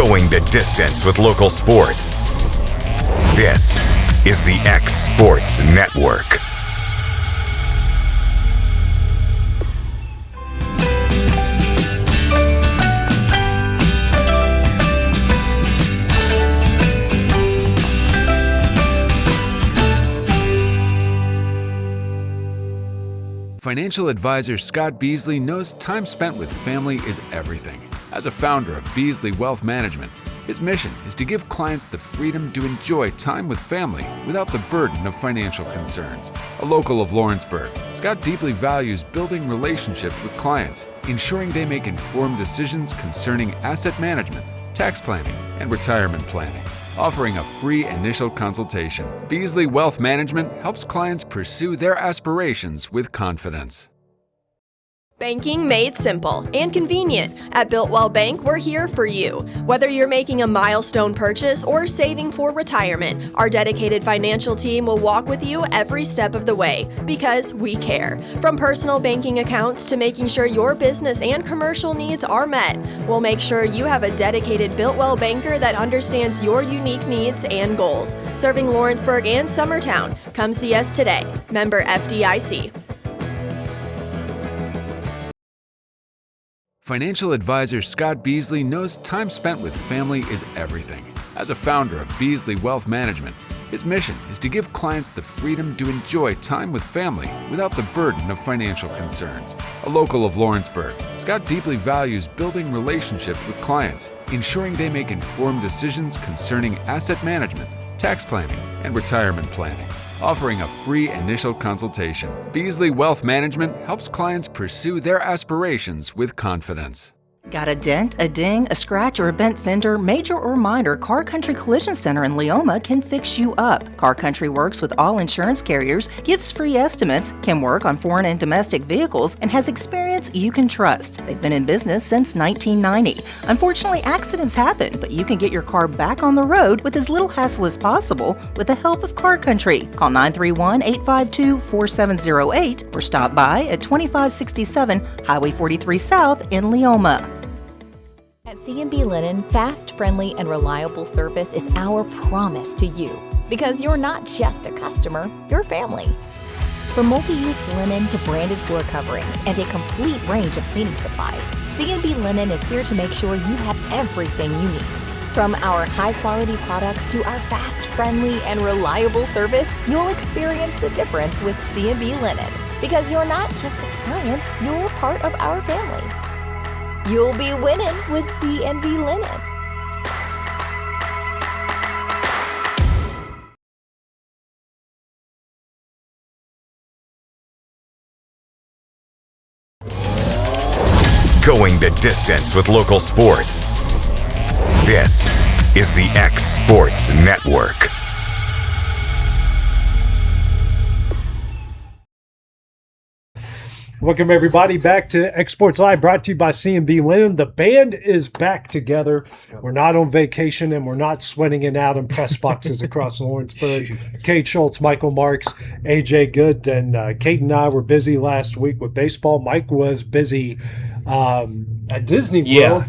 Going the distance with local sports. This is the X Sports Network. Financial advisor Scott Beasley knows time spent with family is everything. As a founder of Beasley Wealth Management, his mission is to give clients the freedom to enjoy time with family without the burden of financial concerns. A local of Lawrenceburg, Scott deeply values building relationships with clients, ensuring they make informed decisions concerning asset management, tax planning, and retirement planning. Offering a free initial consultation, Beasley Wealth Management helps clients pursue their aspirations with confidence. Banking made simple and convenient. At Builtwell Bank, we're here for you. Whether you're making a milestone purchase or saving for retirement, our dedicated financial team will walk with you every step of the way because we care. From personal banking accounts to making sure your business and commercial needs are met, we'll make sure you have a dedicated Builtwell banker that understands your unique needs and goals. Serving Lawrenceburg and Summertown. Come see us today. Member FDIC. Financial advisor Scott Beasley knows time spent with family is everything. As a founder of Beasley Wealth Management, his mission is to give clients the freedom to enjoy time with family without the burden of financial concerns. A local of Lawrenceburg, Scott deeply values building relationships with clients, ensuring they make informed decisions concerning asset management, tax planning, and retirement planning. Offering a free initial consultation, Beasley Wealth Management helps clients pursue their aspirations with confidence. Got a dent, a ding, a scratch, or a bent fender? Major or minor, Car Country Collision Center in Leoma can fix you up. Car Country works with all insurance carriers, gives free estimates, can work on foreign and domestic vehicles, and has experience you can trust. They've been in business since 1990. Unfortunately, accidents happen, but you can get your car back on the road with as little hassle as possible with the help of Car Country. Call 931-852-4708 or stop by at 2567 Highway 43 South in Leoma. At C&B Linen, fast, friendly, and reliable service is our promise to you. Because you're not just a customer, you're family. From multi-use linen to branded floor coverings and a complete range of cleaning supplies, C&B Linen is here to make sure you have everything you need. From our high-quality products to our fast, friendly, and reliable service, you'll experience the difference with C&B Linen. Because you're not just a client, you're part of our family. You'll be winning with C&B Linen. Going the distance with local sports. This is the X Sports Network. Welcome, everybody, back to X Sports Live, brought to you by C&B Linen. The band is back together. We're not on vacation, and we're not sweating it out in press boxes across Lawrenceburg. Kate Schultz, Michael Marks, AJ Good, and Kate and I were busy last week with baseball. Mike was busy at Disney World.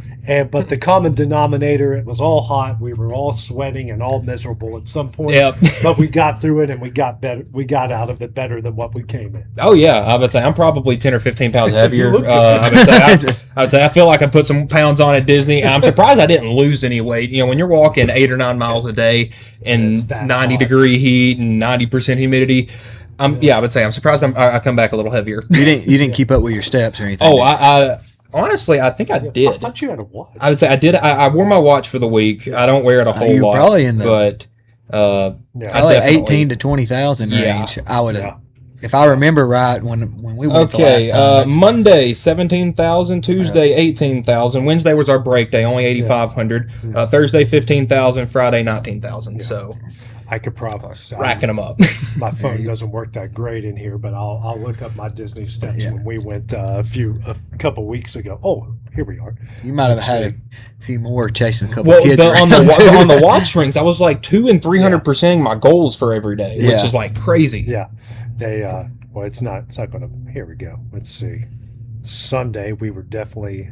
But the common denominator, it was all hot. We were all sweating and all miserable at some point. Yep. But we got through it, and we got better. We got out of it better than what we came in. Oh yeah, I would say I'm probably 10 or 15 pounds heavier. I would say I feel like I put some pounds on at Disney. I'm surprised I didn't lose any weight. You know, when you're walking 8 or 9 miles a day in 90-degree heat and 90% humidity. I would say I'm surprised I come back a little heavier. You didn't keep up with your steps or anything. Oh, Honestly, I think I did. I thought you had a watch. I would say I did. I wore my watch for the week. I don't wear it a whole lot. You're probably in the probably 18 to 20,000 range. I would have, if I remember right, when we went the last time. Monday 17,000, Tuesday 18,000. Wednesday was our break day, only 8,500. Thursday 15,000, Friday 19,000. So I could probably racking them up. My phone doesn't work that great in here, but I'll look up my Disney steps when we went a couple weeks ago. Oh, here we are. You might have had a few more chasing a couple of kids on the watch rings. I was like 200 and 300% my goals for every day, which is like crazy. Yeah, they well, it's not going to. Here we go. Let's see. Sunday we were definitely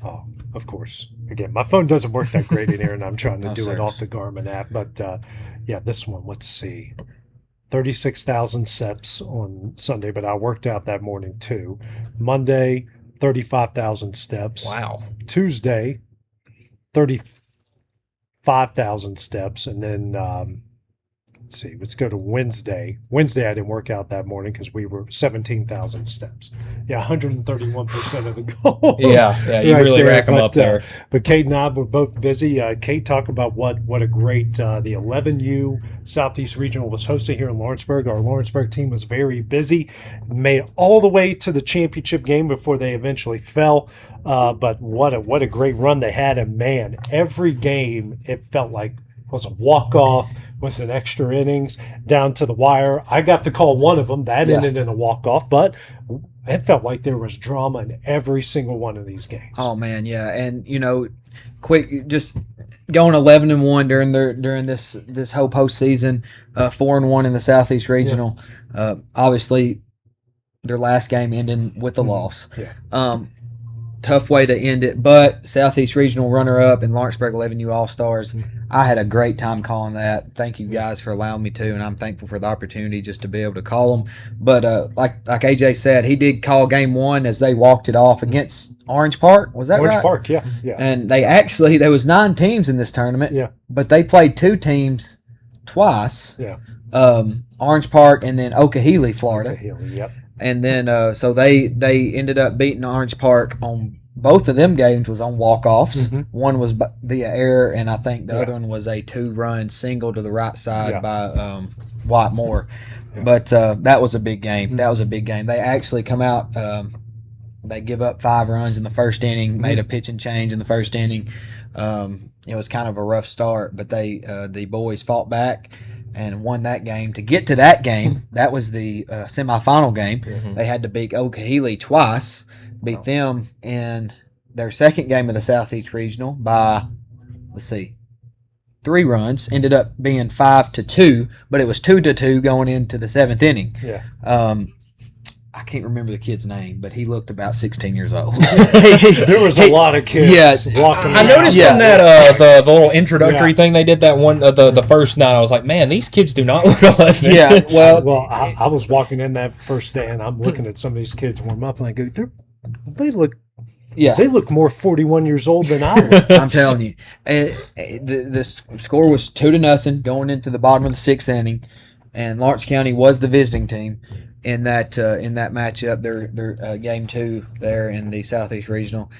Oh, of course. Again, my phone doesn't work that great in here, and I'm trying to do it off the Garmin app. But yeah, this one, let's see. 36,000 steps on Sunday, but I worked out that morning too. Monday, 35,000 steps. Wow. Tuesday, 35,000 steps. And then, let's see, let's go to Wednesday. Wednesday, I didn't work out that morning because we were 17,000 steps. Yeah, 131% of the goal. Yeah, you really rack them up there. But Kate and I were both busy. Kate talked about what a great the 11U Southeast Regional was hosting here in Lawrenceburg. Our Lawrenceburg team was very busy, made it all the way to the championship game before they eventually fell. But what a great run they had, and man, every game it felt like was a walk-off, was an extra innings down to the wire. I got to call one of them. That ended in a walk-off, but it felt like there was drama in every single one of these games. Oh man, yeah, and quick, just going 11-1 during this whole postseason, 4-1 in the Southeast Regional. Obviously, their last game ending with a loss. Yeah. Tough way to end it, but Southeast Regional runner-up and Lawrenceburg 11U All Stars. I had a great time calling that. Thank you guys for allowing me to, and I'm thankful for the opportunity just to be able to call them. But like AJ said, he did call game one as they walked it off against Orange Park. Was that right? Orange Park, yeah. And there was 9 teams in this tournament. But they played 2 teams twice. Orange Park and then Okahili, Florida. Yep. And then so they ended up beating Orange Park on both of them games was on walk-offs. One was via error, and I think the other one was a 2-run single to the right side by White Moore. But that was a big game. That was a big game. They actually come out. They give up 5 runs in the first inning, made a pitching change in the first inning. It was kind of a rough start, but the boys fought back and won that game. To get to that game, that was the semifinal game. They had to beat Okahili twice, beat them in their second game of the Southeast Regional by, 3 runs. Ended up being 5-2, but it was 2-2 going into the 7th inning. I can't remember the kid's name, but he looked about 16 years old. There was a lot of kids walking around. I noticed in that the little introductory thing they did that one the first night. I was like, man, these kids do not look like that. Well, I was walking in that first day, and I'm looking at some of these kids warm up, and I go, they look more 41 years old than I look. I'm telling you. The score was 2-0 going into the bottom of the 6th inning, and Lawrence County was the visiting team in that matchup. Their game 2 there in the Southeast Regional,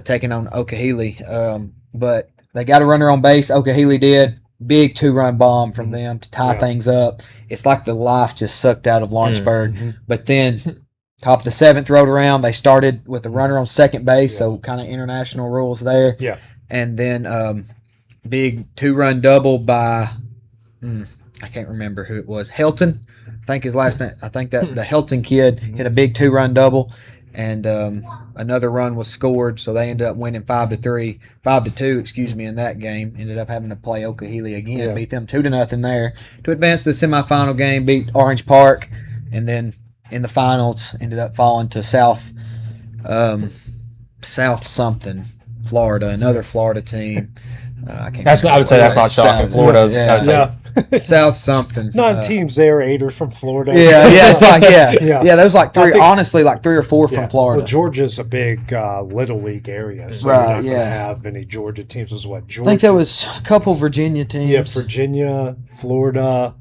taking on Okahili. But they got a runner on base. Okahili did. Big 2-run bomb from them to tie things up. It's like the life just sucked out of Lawrenceburg. But then top of the 7th rolled around. They started with a runner on second base, so kind of international rules there. And then big 2-run double by I can't remember who it was. Helton, I think his last name. I think that the Helton kid hit a big 2-run double, and another run was scored. So they ended up winning 5-2, in that game. Ended up having to play Okahili again, beat them 2-0 there to advance to the semifinal game. Beat Orange Park, and then in the finals ended up falling to South something, Florida, another Florida team. I would say that's not shocking. Florida, South something. 9 teams there, 8 are from Florida. It's like there's like 3. Honestly, like 3 or 4 from Florida. Well, Georgia's a big little league area, so you're not going to have any Georgia teams. Georgia? I think there was a couple Virginia teams. Yeah, Virginia, Florida.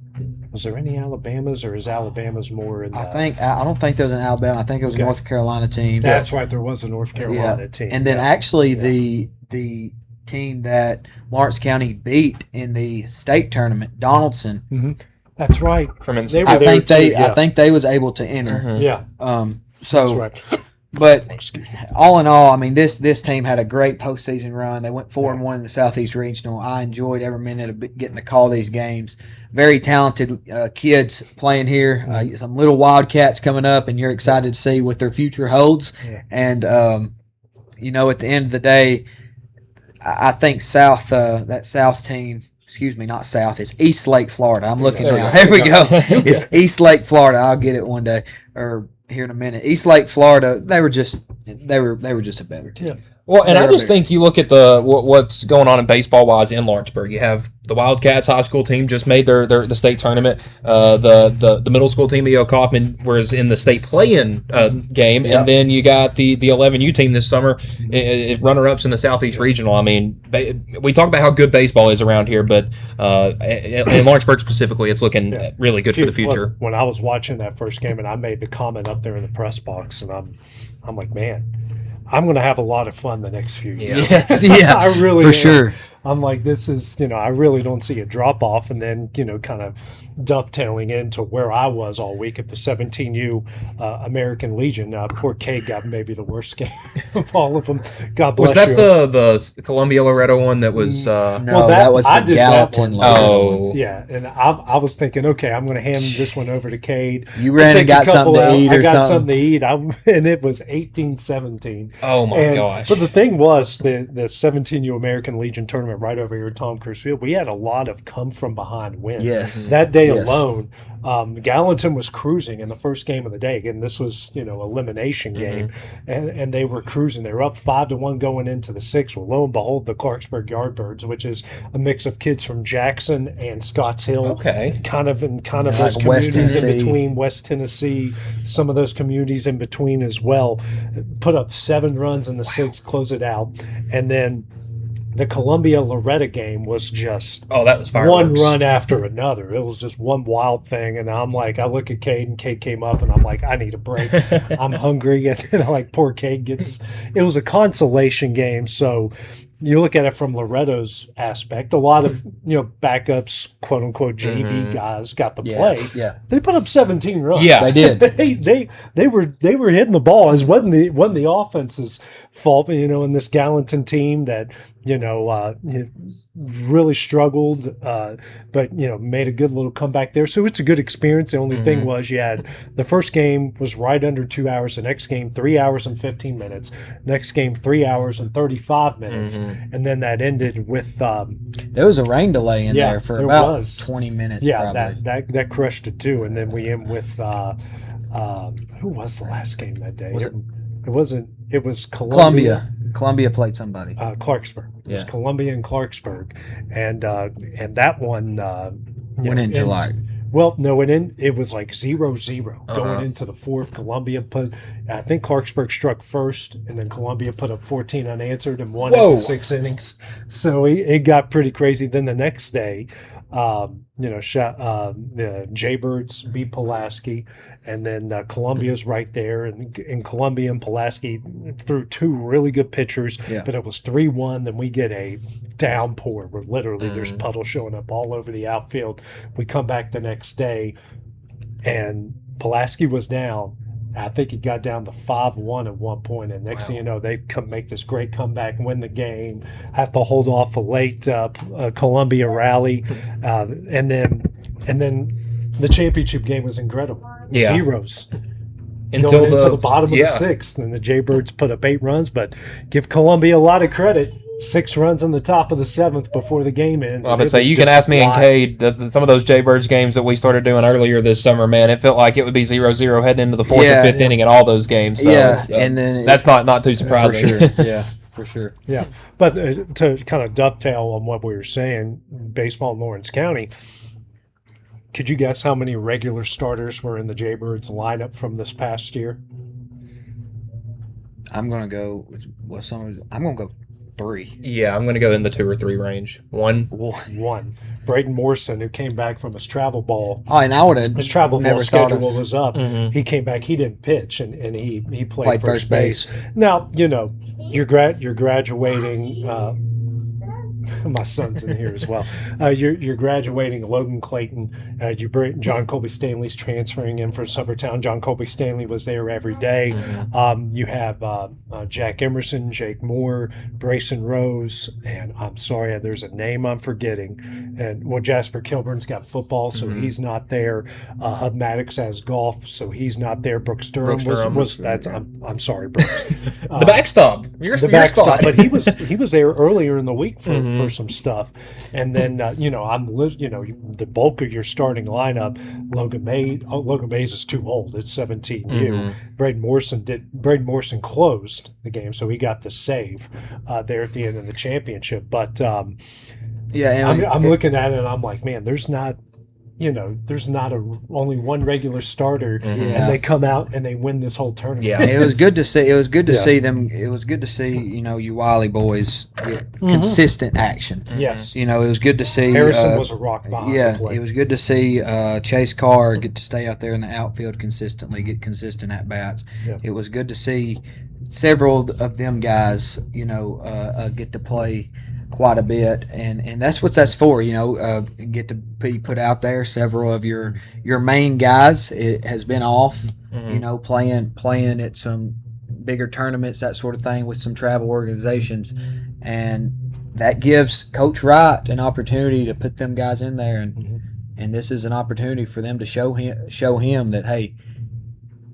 Was there any Alabamas, or is Alabama's more in? I don't think there was an Alabama. I think it was a North Carolina team. That's right. There was a North Carolina team. And then actually the team that Lawrence County beat in the state tournament, Donaldson. That's right. I think they was able to enter. That's right. But all in all, I mean, this team had a great postseason run. They went 4-1 in the Southeast Regional. I enjoyed every minute of getting to call these games. Very talented kids playing here. Some little Wildcats coming up, and you're excited to see what their future holds. And at the end of the day, I think that South team. Excuse me, not South. It's East Lake, Florida. I'm looking now. There we go. It's East Lake, Florida. I'll get it one day or here in a minute. East Lake, Florida. They were just a better team. Well, and I just think you look at what's going on in baseball wise in Lawrenceburg. You have the Wildcats high school team just made the state tournament. The middle school team, E.O. Kaufman, was in the state play-in game, and then you got the 11U team this summer, runner-ups in the Southeast Regional. I mean, we talk about how good baseball is around here, but in Lawrenceburg specifically, it's looking really good for the future. When I was watching that first game, and I made the comment up there in the press box, and I'm like, man, I'm going to have a lot of fun the next few years. Yeah, I really for am. sure. I'm like, this is, I really don't see a drop off. And then, kind of dovetailing into where I was all week at the 17U American Legion. Poor Cade got maybe the worst game of all of them. God bless you. Was that the Columbia Loretto one that was? No, that was the Gallatin. Oh. Yeah, and I was thinking, okay, I'm going to hand this one over to Cade. You ran and got something to eat or something? I got something to eat, and it was 18-17. Oh, my gosh. But the thing was, the 17U American Legion tournament right over here at Tom Cruise Field, we had a lot of come-from-behind wins. Yes. That day alone, Gallatin was cruising in the first game of the day. Again, this was, elimination game, and they were cruising. They were up 5-1 going into the sixth. Well, lo and behold, the Clarksburg Yardbirds, which is a mix of kids from Jackson and Scotts Hill, kind of those communities in between, West Tennessee, some of those communities in between as well, put up 7 runs in the sixth, close it out, and then the Columbia-Loretta game was just that was fireworks. One run after another. It was just one wild thing. And I'm like, I look at Cade, and Cade came up, and I'm like, I need a break. I'm hungry. And poor Cade gets – it was a consolation game. So you look at it from Loretto's aspect, a lot of, backups, quote-unquote JV guys got the play. Yeah. They put up 17 runs. Yeah, they did. they were hitting the ball. It wasn't the offense's fault, in this Gallatin team that – really struggled, but made a good little comeback there. So it's a good experience. The only thing was you had the first game was right under 2 hours. The next game 3 hours and 15 minutes. Next game 3 hours and 35 minutes, and then that ended with there was a rain delay in there for about 20 minutes. Yeah, probably. that crushed it too. And then we end with who was the last game that day? It was Columbia. Columbia played somebody. Clarksburg. It was Columbia and Clarksburg, and that one went into like. Well, no, it was like 0-0 going into the fourth. Columbia I think Clarksburg struck first, and then Columbia put up 14 unanswered and won in 6 innings. So it got pretty crazy. Then the next day, the Jaybirds beat Pulaski, and then Columbia's right there, and Columbia and Pulaski threw 2 really good pitchers, but it was 3-1. Then we get a downpour where literally there's puddles showing up all over the outfield. We come back the next day, and Pulaski was down. I think it got down to 5-1 at one point, and next thing you know, they make this great comeback, win the game, have to hold off a late Columbia rally, and then the championship game was incredible. Zeros until going into the bottom of the sixth, and the Jaybirds put up 8 runs, but give Columbia a lot of credit. 6 runs in the top of the 7th before the game ends. I would say you can ask me and Cade some of those Jaybirds games that we started doing earlier this summer. Man, it felt like it would be 0-0 heading into the 4th or 5th inning in all those games. So, and then that's not too surprising. For sure. Yeah, for sure. Yeah, but to kind of dovetail on what we were saying, baseball in Lawrence County. Could you guess how many regular starters were in the Jaybirds lineup from this past year? I'm gonna go. I'm gonna go 3. Yeah, I'm going to go in the 2 or 3 range. 1. Braden Morrison, who came back from his travel ball. Oh, and I would have his travel ball schedule was up. He came back. He didn't pitch, and he played first base. Now you're graduating. My son's in here as well. You're graduating Logan Clayton. John Colby Stanley's transferring in from Summertown. John Colby Stanley was there every day. You have Jack Emerson, Jake Moore, Brayson Rose, and I'm sorry, there's a name I'm forgetting. And Jasper Kilburn's got football, so he's not there. Hub Maddox has golf, so he's not there. Brooks Durham was I'm sorry, Brooks. The backstop. The backstop, but he was there earlier in the week for some stuff, and then the bulk of your starting lineup. Logan Mays is too old. It's 17U. Braden Morrison closed the game, so he got the save there at the end of the championship. But I'm looking at it and I'm like, man, there's not only one regular starter, and they come out and they win this whole tournament. Yeah, it was good to see. It was good to see them. It was good to see you Wiley boys get consistent action. Yes, it was good to see. Harrison was a rock behind. Yeah, it was good to see Chase Carr get to stay out there in the outfield consistently, get consistent at bats. Yeah. It was good to see several of them guys, get to play quite a bit, and that's what that's for. Get to be put out there. Several of your main guys, it has been off. Playing at some bigger tournaments, that sort of thing, with some travel organizations, and that gives Coach Wright an opportunity to put them guys in there, and this is an opportunity for them to show him that, hey,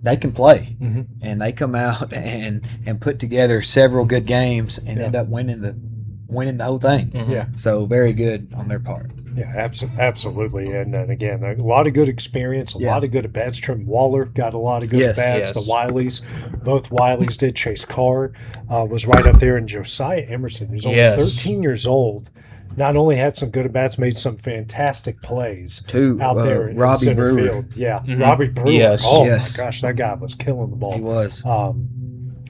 they can play, and they come out and put together several good games and end up winning the whole thing. Yeah. So very good on their part. Yeah, absolutely. And then again, a lot of good experience, a lot of good at-bats. Trim Waller got a lot of good at-bats. The Wileys, both Wileys did. Chase Carr was right up there. And Josiah Emerson, who's only 13 years old, not only had some good at-bats, made some fantastic plays out there in Robbie center Brewer. field. Yeah, Robbie Brewer. Yes. Oh, my gosh, that guy was killing the ball. He was.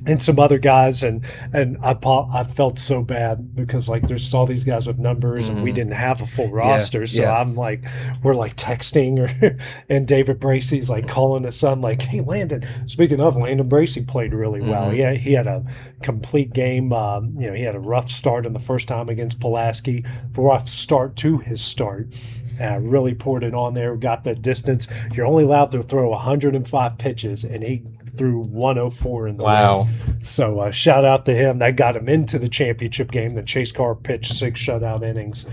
And some other guys, and I felt so bad because there's all these guys with numbers, and we didn't have a full roster. So I'm like, we're texting, and David Bracey's calling his son, hey, Landon. Speaking of, Landon Bracey played really well. Yeah, he had a complete game. He had a rough start in the first time against Pulaski, rough start to his start. Really poured it on there, got the distance. You're only allowed to throw 105 pitches, and he threw 104 in the ring. So shout out to him. That got him into the championship game. Then Chase Carr pitched 6 shutout innings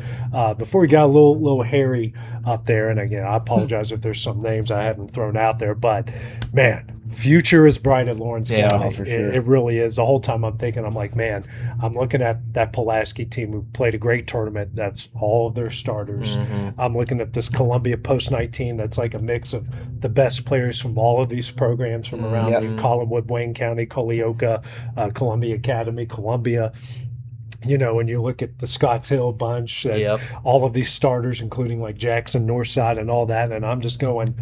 before he got a little hairy up there. And again, I apologize if there's some names I haven't thrown out there, but man, future is bright at Lawrence County. For sure. It really is. The whole time I'm thinking, I'm like, man, I'm looking at that Pulaski team who played a great tournament. That's all of their starters. I'm looking at this Columbia Post-19 that's a mix of the best players from all of these programs from around Collinwood, Wayne County, Colioca, Columbia Academy, Columbia. When you look at the Scotts Hill bunch, all of these starters, including Jackson, Northside, and all that, and I'm just going,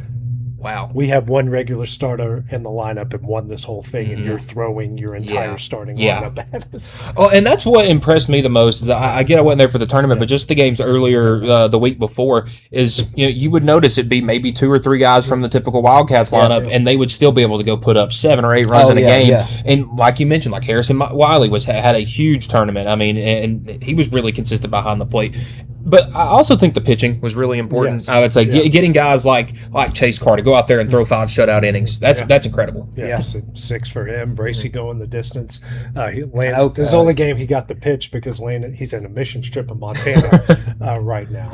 wow, we have one regular starter in the lineup and won this whole thing, and you're throwing your entire starting lineup at us. Oh, and that's what impressed me the most. Is I wasn't there for the tournament, but just the games earlier the week before is you would notice it'd be maybe 2 or 3 guys from the typical Wildcats lineup, and they would still be able to go put up 7 or 8 runs in a game. Yeah. And like you mentioned, Harrison Wiley had a huge tournament. I mean, and he was really consistent behind the plate. But I also think the pitching was really important. Yes. I would say getting guys like Chase Carr to go out there and throw 5 shutout innings. That's incredible. Yeah. 6 for him. Bracey going the distance. This is the only game he got the pitch because he's in a mission trip in Montana right now.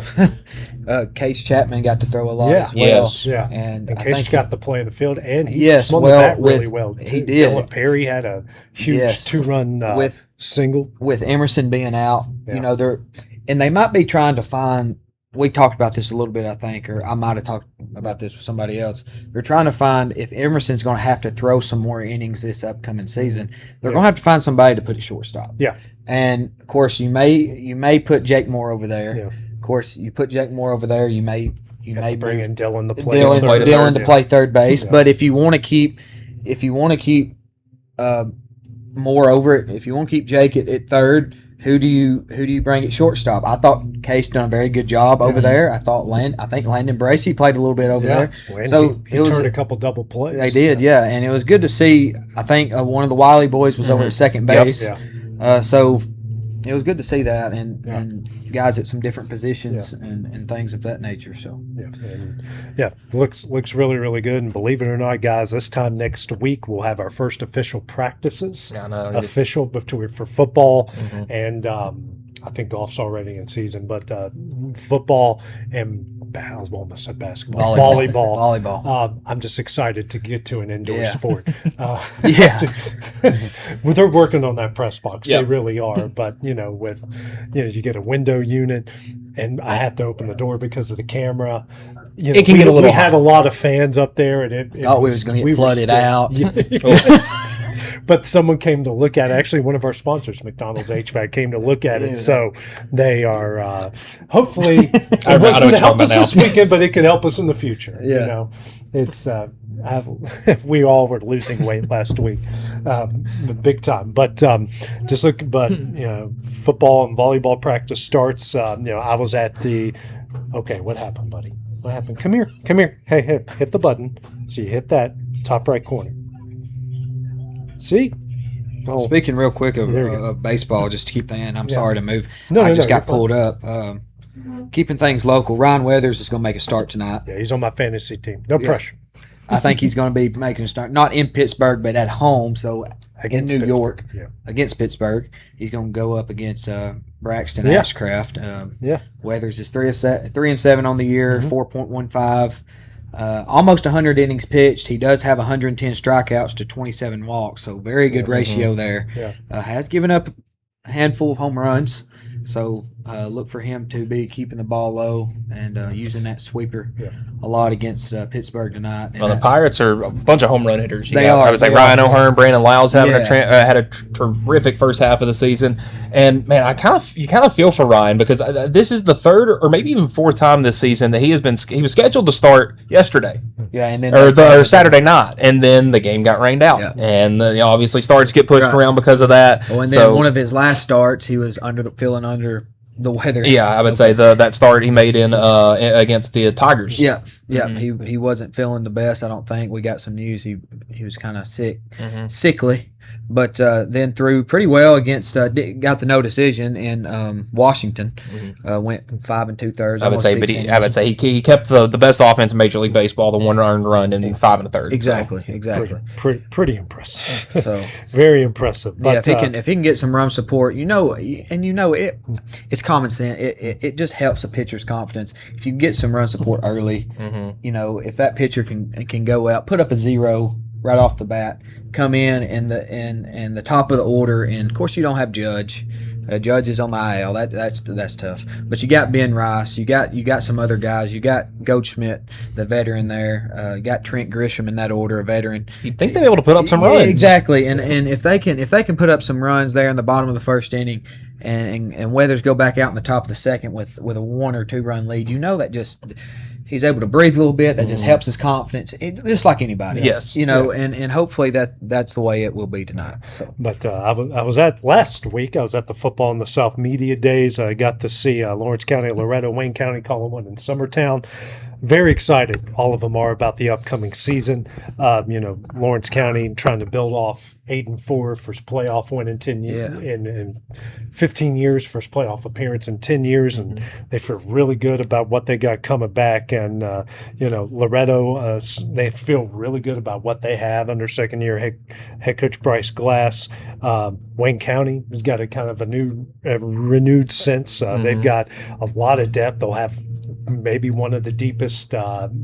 Case Chapman got to throw a lot as well. Yes. Yeah. And Case got to play in the field, and he swung the bat really well. He did. Dylan Perry had a huge 2-run single. With Emerson being out, and they might be trying to find – we talked about this a little bit, I think, or I might have talked about this with somebody else. They're trying to find if Emerson's going to have to throw some more innings this upcoming season, they're going to have to find somebody to put a shortstop. Yeah. And, of course, you may put Jake Moore over there. Yeah. Of course, you put Jake Moore over there, you may bring in Dylan to play Dylan to play third base. Yeah. But if you want to keep Moore over it, if you want to keep Jake at third – Who do you bring at shortstop? I thought Case done a very good job over there. I think Landon Bracey played a little bit over there. So he turned a couple double plays. They did, and it was good to see. I think one of the Wiley boys was over at second base. So it was good to see that and guys at some different positions and things of that nature. So looks really, really good. And believe it or not, guys, this time next week we'll have our first official practices. For football, and I think golf's already in season, but football and I almost said basketball, volleyball. I'm just excited to get to an indoor sport. Well, they're working on that press box. They really are. But with you get a window unit, and I have to open the door because of the camera. It can get a little. We had a lot of fans up there, and it was going to get flooded out. But someone came to look at it. Actually, one of our sponsors, McDonald's HVAC, came to look at it. So they are hopefully it wasn't going to help us this weekend, but it could help us in the future. It's we all were losing weight last week, big time. But football and volleyball practice starts. I was at the. Okay, what happened, buddy? What happened? Come here. Hey, hit the button. So you hit that top right corner. See? Oh. Speaking real quick of baseball, just to keep that in, I'm sorry to move. I just got pulled up. Keeping things local, Ryan Weathers is going to make a start tonight. Yeah, he's on my fantasy team. No pressure. I think he's going to be making a start, not in Pittsburgh, but at home. So against in New York, against Pittsburgh, he's going to go up against Braxton Ashcraft. Weathers is 3-7 on the year, 4.15. Almost 100 innings pitched. He does have 110 strikeouts to 27 walks, so very good ratio there. Has given up a handful of home runs, so look for him to be keeping the ball low and using that sweeper a lot against Pittsburgh tonight. Well, the Pirates are a bunch of home run hitters. They are. I was like Ryan O'Hearn, Brandon Lyles having had a terrific first half of the season. And man, you kind of feel for Ryan because this is the third or maybe even fourth time this season that he was scheduled to start yesterday. And then or Saturday night, and then the game got rained out, and obviously starts get pushed around because of that. Well, and then one of his last starts, he was feeling under the weather. Yeah, I would say that start he made in against the Tigers. He wasn't feeling the best. I don't think we got some news. He was kind of sickly, but then threw pretty well against. Got the no decision in Washington. Went 5 2/3. I would say he kept the best offense in Major League Baseball, the one earned run in 5 1/3. Exactly. Pretty impressive. So very impressive. But, if he can get some run support, it's common sense. It just helps a pitcher's confidence if you get some run support early. If that pitcher can go out, put up a 0 right off the bat, come in the top of the order, and of course you don't have Judge. Judge is on the IL. That's tough. But you got Ben Rice. You got some other guys. You got Goldschmidt, the veteran there. You got Trent Grisham in that order, a veteran. You'd think they'd be able to put up some runs. Exactly. And if they can put up some runs there in the bottom of the first inning, and Weathers go back out in the top of the second with a 1 or 2 run lead, that just he's able to breathe a little bit. That just helps his confidence, just like anybody. Yes, and hopefully that's the way it will be tonight. So, but I was at last week. I was at the Football in the South Media Days. I got to see Lawrence County, Loretto, Wayne County, Collinwood, and Summertown. Very excited, all of them are, about the upcoming season. Lawrence County trying to build off 8-4, first playoff win in 10 years, in 15 years, first playoff appearance in 10 years, and they feel really good about what they got coming back. And Loretto, they feel really good about what they have under second-year head coach Bryce Glass. Wayne County has got a kind of a renewed sense. They've got a lot of depth. They'll have maybe one of the deepest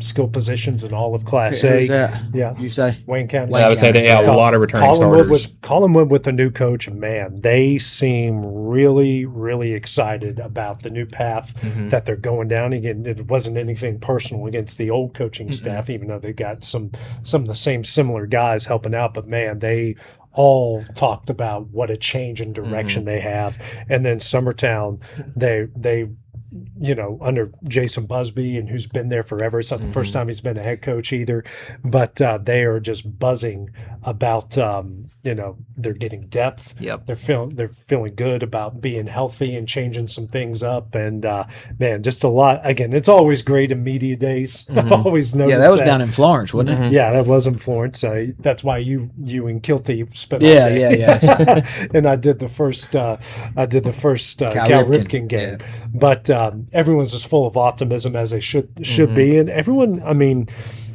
skill positions in all of Class A. Who's that? Yeah, you say Wayne County. I would say they have a lot of returning starters. Collinwood with the new coach, and man, they seem really, really excited about the new path that they're going down. Again, it wasn't anything personal against the old coaching staff, even though they got some of the same similar guys helping out. But man, they all talked about what a change in direction they have. And then Summertown, they under Jason Busby, and who's been there forever. It's not the first time he's been a head coach either, but they are just buzzing about they're getting depth. Yep. They're feeling good about being healthy and changing some things up. And man, just a lot. Again, it's always great in media days. I've always noticed. Yeah, that was down in Florence, wasn't it? Yeah, that was in Florence. That's why you and Kilty spent. Yeah. And I did the first Cal Ripken game, but. Everyone's as full of optimism as they should be, and everyone. I mean,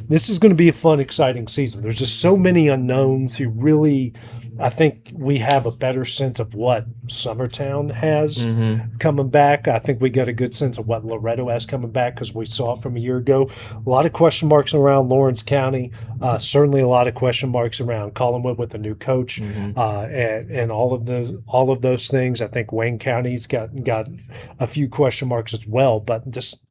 this is going to be a fun, exciting season. There's just so many unknowns. You really, I think we have a better sense of what Summertown has coming back. I think we got a good sense of what Loretto has coming back because we saw it from a year ago. A lot of question marks around Lawrence County. Certainly a lot of question marks around Collinwood with the new coach and all of those things. I think Wayne County's got a few question marks as well, but just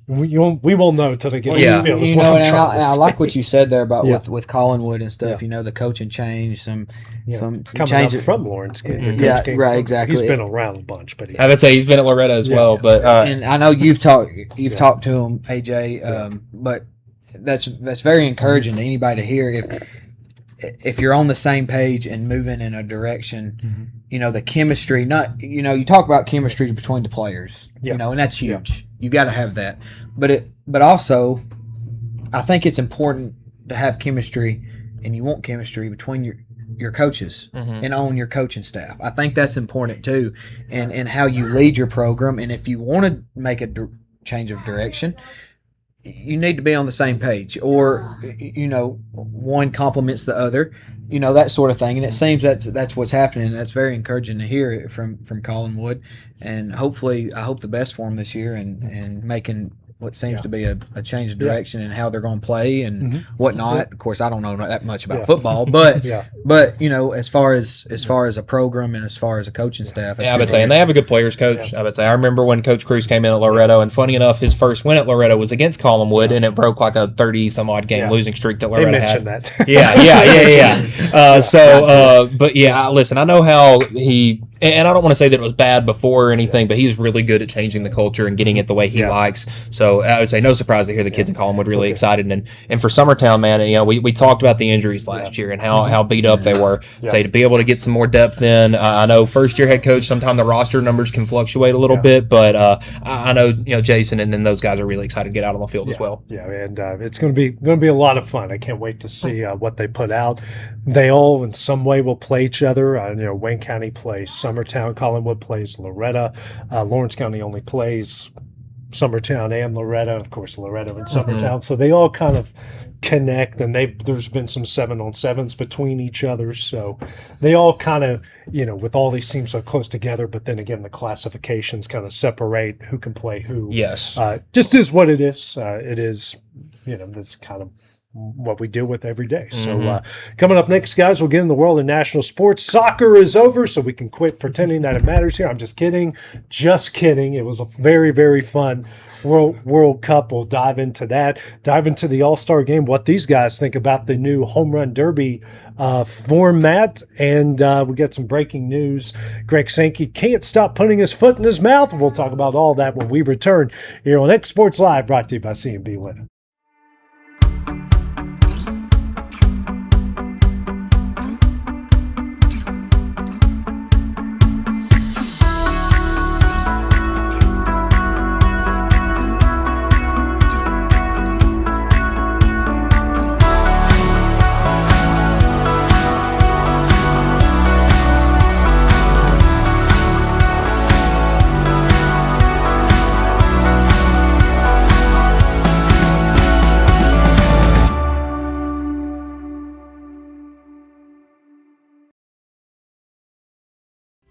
we won't know until they get in the field. You know, and I like what you said there about with Collinwood and stuff. You know, the coaching change, some coming change up from Lawrence. Right, exactly. He's been around a bunch, but I would say he's been at Loretto as well. But and I know you've talked to him, AJ. But that's very encouraging to anybody to hear. If you're on the same page and moving in a direction, you know, the chemistry. You talk about chemistry between the players. You know, and that's huge. You got to have that. But also, I think it's important to have chemistry, and you want chemistry between your coaches and on your coaching staff. I think that's important too, and how you lead your program. And if you want to make a change of direction, you need to be on the same page, or one complements the other, that sort of thing. And it seems that's what's happening. And that's very encouraging to hear from Collinwood. And hopefully, I hope the best for them this year, and making what seems to be a change of direction in how they're going to play and whatnot. Of course, I don't know that much about football, but as far as a program and as far as a coaching staff, I would say, and they have a good players coach. I would say, I remember when Coach Cruz came in at Loretto, and funny enough, his first win at Loretto was against Collinwood, and it broke like a 30-some-odd game losing streak that Loretto had. That. Listen, I know how he. And I don't want to say that it was bad before or anything, but he's really good at changing the culture and getting it the way he likes. So I would say no surprise to hear the kids in Collinwood really excited. And for Summertown, man, we talked about the injuries last year and how beat up they were. Say to be able to get some more depth in. I know first year head coach, sometimes the roster numbers can fluctuate a little bit, but I know Jason and those guys are really excited to get out on the field as well. Yeah, and it's going to be a lot of fun. I can't wait to see what they put out. They all in some way will play each other. Wayne County plays Summertown, Collinwood plays Loretto. Lawrence County only plays Summertown and Loretto, of course, Loretto and Summertown. So they all kind of connect, and there's been some 7-on-7s between each other. So they all kind of, with all these teams so close together, but then again, the classifications kind of separate who can play who. Yes. Just is what it is. It is, this kind of what we deal with every day. So coming up next, guys, we'll get in the world of national sports. Soccer is over, so we can quit pretending that it matters here. I'm just kidding. Just kidding. It was a very, very fun World Cup. We'll dive into that. Dive into the All Star Game, what these guys think about the new Home Run Derby format. And we got some breaking news. Greg Sankey can't stop putting his foot in his mouth. We'll talk about all that when we return here on X Sports Live, brought to you by C&B Linen.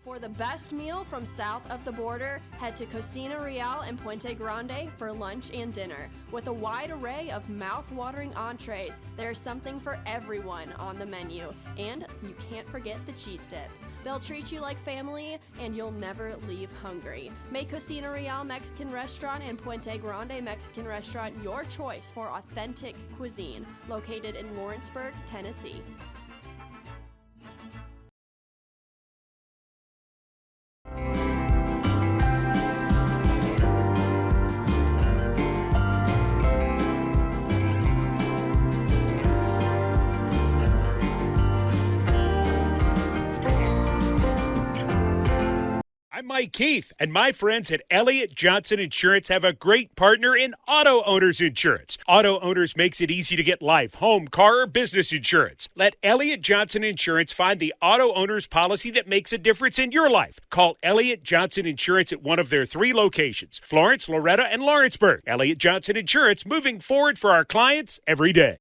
For the best meal from south of the border, head to Cocina Real and Puente Grande for lunch and dinner. With a wide array of mouth-watering entrees, there's something for everyone on the menu. And you can't forget the cheese dip. They'll treat you like family, and you'll never leave hungry. Make Cocina Real Mexican Restaurant and Puente Grande Mexican Restaurant your choice for authentic cuisine, located in Lawrenceburg, Tennessee. I'm Mike Keith, and my friends at Elliott Johnson Insurance have a great partner in Auto Owners Insurance. Auto Owners makes it easy to get life, home, car, or business insurance. Let Elliott Johnson Insurance find the Auto Owners policy that makes a difference in your life. Call Elliott Johnson Insurance at one of their 3 locations, Florence, Loretto, and Lawrenceburg. Elliott Johnson Insurance, moving forward for our clients every day.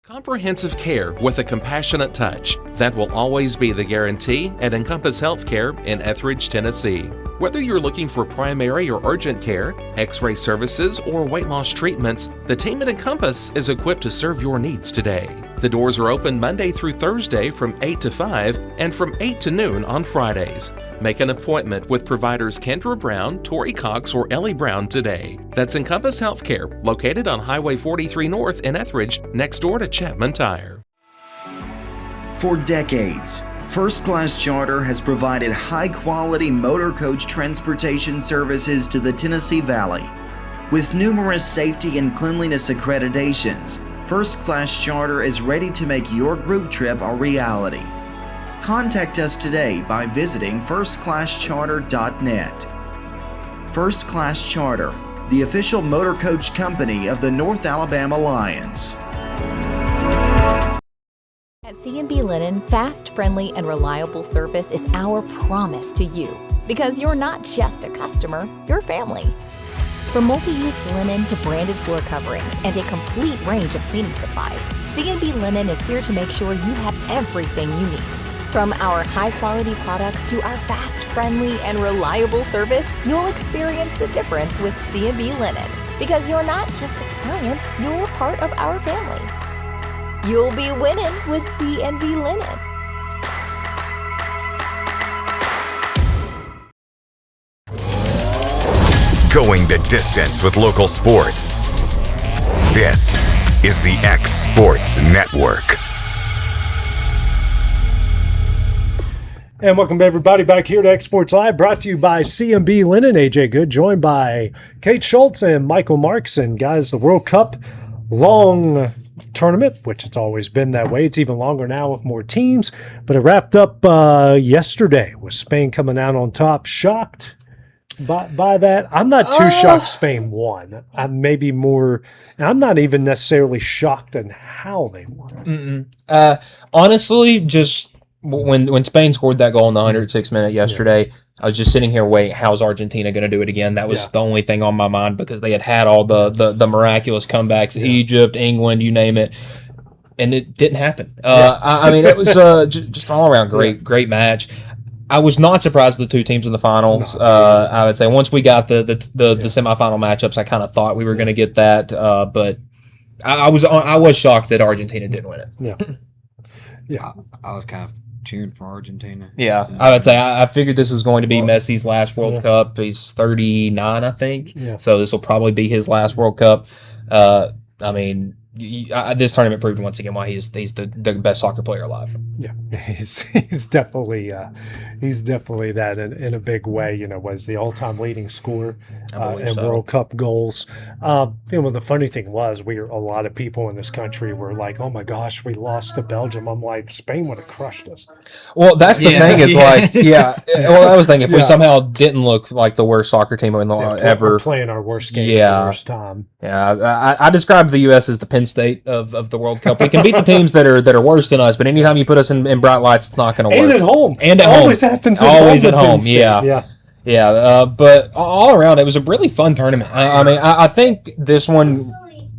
Comprehensive care with a compassionate touch. That will always be the guarantee at Encompass Healthcare in Etheridge, Tennessee. Whether you're looking for primary or urgent care, x-ray services, or weight loss treatments, the team at Encompass is equipped to serve your needs today. The doors are open Monday through Thursday from 8 to 5 and from 8 to noon on Fridays. Make an appointment with providers Kendra Brown, Tori Cox, or Ellie Brown today. That's Encompass Healthcare, located on Highway 43 North in Etheridge, next door to Chapman Tire. For decades, First Class Charter has provided high-quality motor coach transportation services to the Tennessee Valley. With numerous safety and cleanliness accreditations, First Class Charter is ready to make your group trip a reality. Contact us today by visiting firstclasscharter.net. First Class Charter, the official motor coach company of the North Alabama Lions. At C&B Linen, fast, friendly, and reliable service is our promise to you. Because you're not just a customer, you're family. From multi-use linen to branded floor coverings and a complete range of cleaning supplies, C&B Linen is here to make sure you have everything you need. From our high-quality products to our fast, friendly, and reliable service, you'll experience the difference with C&B Linen. Because you're not just a client, you're part of our family. You'll be winning with C&B Linen. Going the distance with local sports. This is the X Sports Network. And welcome everybody back here to X Sports Live, brought to you by C&B Linen. AJ Good, joined by Kate Schultz and Michael Marks. And guys, the World Cup long tournament, which it's always been that way. It's even longer now with more teams. But it wrapped up yesterday with Spain coming out on top. Shocked by that? I'm not too shocked Spain won. I'm maybe more, and I'm not even necessarily shocked in how they won. Honestly, just when Spain scored that goal in the 106th minute yesterday, I was just sitting here waiting, how's Argentina going to do it again? That was the only thing on my mind, because they had all the miraculous comebacks, Egypt, England, you name it, and it didn't happen. I mean, it was just all around great match. I was not surprised with the two teams in the finals. I would say once we got the semifinal matchups, I kind of thought we were going to get that, but I was shocked that Argentina didn't win it. Yeah, I was kind of cheering for Argentina. Yeah, I would say I figured this was going to be Messi's last World Cup. He's 39, I think. Yeah. So this will probably be his last World Cup. I mean, this tournament proved once again why he's the best soccer player alive. Yeah, he's definitely that in a big way. You know, was the all-time leading scorer in World Cup goals. The funny thing was, a lot of people in this country were like, "Oh my gosh, we lost to Belgium." I'm like, Spain would have crushed us. Well, that's the thing. It's like, Well, I was thinking if we somehow didn't look like the worst soccer team in the ever, playing our worst game at the worst time. Yeah, I described the U.S. as the Penn State of the World Cup. We can beat the teams that are worse than us, but anytime you put us in bright lights, it's not going to work. And at home. Always happens at home. But all around, it was a really fun tournament. I think this one